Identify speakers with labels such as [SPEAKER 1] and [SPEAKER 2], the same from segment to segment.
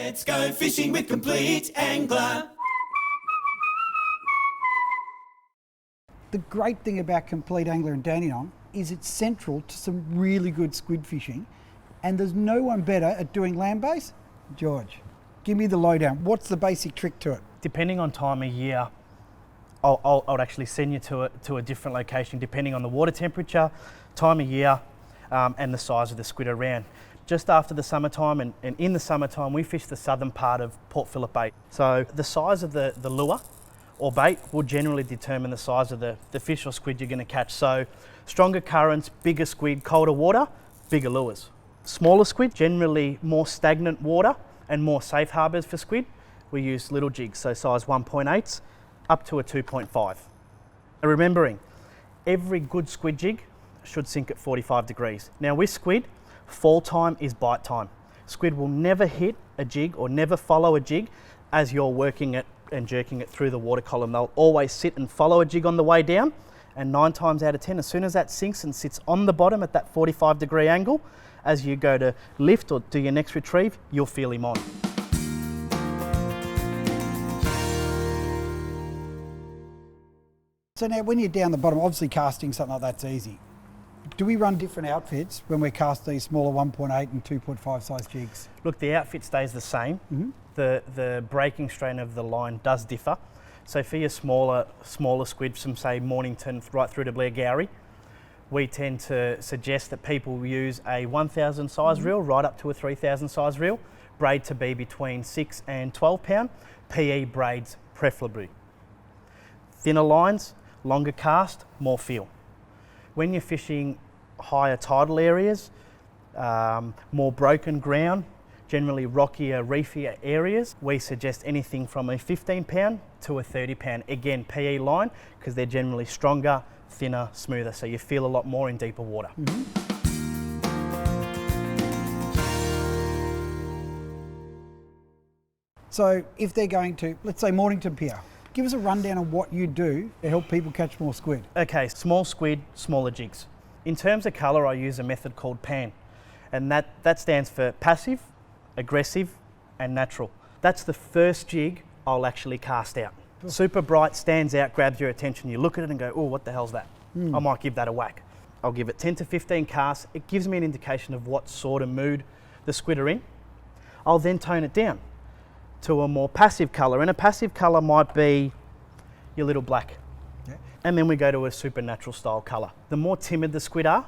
[SPEAKER 1] Let's go fishing with Compleat Angler.
[SPEAKER 2] The great thing about Compleat Angler in Dandenong is it's central to some really good squid fishing, and there's no one better at doing land-based. George, give me the lowdown. What's the basic trick to it?
[SPEAKER 3] Depending on time of year, I'll actually send you to a different location depending on the water temperature, time of year, and the size of the squid around. Just after the summertime and in the summertime, we fish the southern part of Port Phillip Bay. So the size of the lure or bait will generally determine the size of the fish or squid you're going to catch. So stronger currents, bigger squid, colder water, bigger lures. Smaller squid, generally more stagnant water and more safe harbours for squid. We use little jigs, so size 1.8s up to a 2.5. Remembering, every good squid jig should sink at 45 degrees. Now with squid, fall time is bite time. Squid will never hit a jig or never follow a jig as you're working it and jerking it through the water column. They'll always sit and follow a jig on the way down, and 9 times out of 10, as soon as that sinks and sits on the bottom at that 45-degree angle, as you go to lift or do your next retrieve, you'll feel him on.
[SPEAKER 2] So now when you're down the bottom, obviously casting something like that's easy. Do we run different outfits when we cast these smaller 1.8 and 2.5 size jigs?
[SPEAKER 3] Look, the outfit stays the same.
[SPEAKER 2] Mm-hmm.
[SPEAKER 3] The breaking strain of the line does differ. So for your smaller squid from say Mornington right through to Blairgowrie, we tend to suggest that people use a 1,000 size reel right up to a 3,000 size reel, braid to be between 6 and 12 pound, PE braids preferably. Thinner lines, longer cast, more feel. When you're fishing higher tidal areas, more broken ground, generally rockier, reefier areas, we suggest anything from a 15 pound to a 30 pound, again PE line, because they're generally stronger, thinner, smoother, so you feel a lot more in deeper water.
[SPEAKER 2] Mm-hmm. So if they're going to, let's say Mornington Pier, give us a rundown of what you do to help people catch more squid.
[SPEAKER 3] Okay, small squid, smaller jigs. In terms of colour, I use a method called PAN, and that stands for passive, aggressive and natural. That's the first jig I'll actually cast out.
[SPEAKER 2] Cool.
[SPEAKER 3] Super bright, stands out, grabs your attention. You look at it and go, oh, what the hell's that? I might give that a whack. I'll give it 10 to 15 casts. It gives me an indication of what sort of mood the squid are in. I'll then tone it down to a more passive colour, and a passive colour might be your little black.
[SPEAKER 2] Yeah.
[SPEAKER 3] And then we go to a supernatural style colour. The more timid the squid are,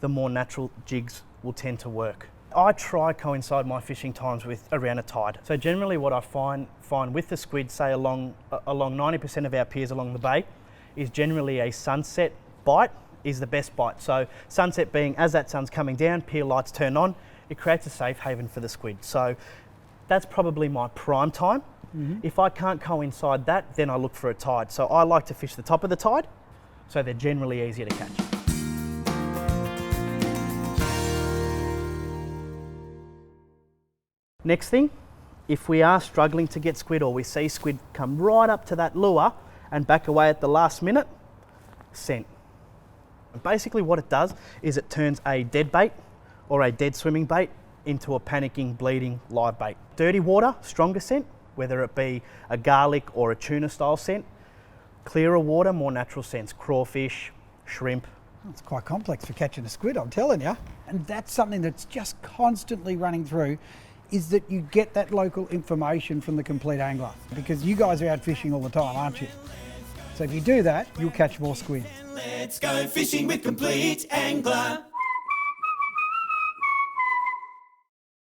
[SPEAKER 3] the more natural jigs will tend to work. I try coincide my fishing times with around a tide. So generally what I find with the squid, say along 90% of our piers along the bay, is generally a sunset bite is the best bite. So sunset being as that sun's coming down, pier lights turn on, it creates a safe haven for the squid. So that's probably my prime time. Mm-hmm. If I can't coincide that, then I look for a tide. So I like to fish the top of the tide, so they're generally easier to catch. Next thing, if we are struggling to get squid or we see squid come right up to that lure and back away at the last minute, scent. Basically what it does is it turns a dead bait or a dead swimming bait into a panicking, bleeding live bait. Dirty water, stronger scent, whether it be a garlic or a tuna style scent. Clearer water, more natural scents, crawfish, shrimp.
[SPEAKER 2] It's quite complex for catching a squid, I'm telling you. And that's something that's just constantly running through, is that you get that local information from the Compleat Angler, because you guys are out fishing all the time, aren't you? So if you do that, you'll catch more squid.
[SPEAKER 1] Let's go fishing with Compleat Angler.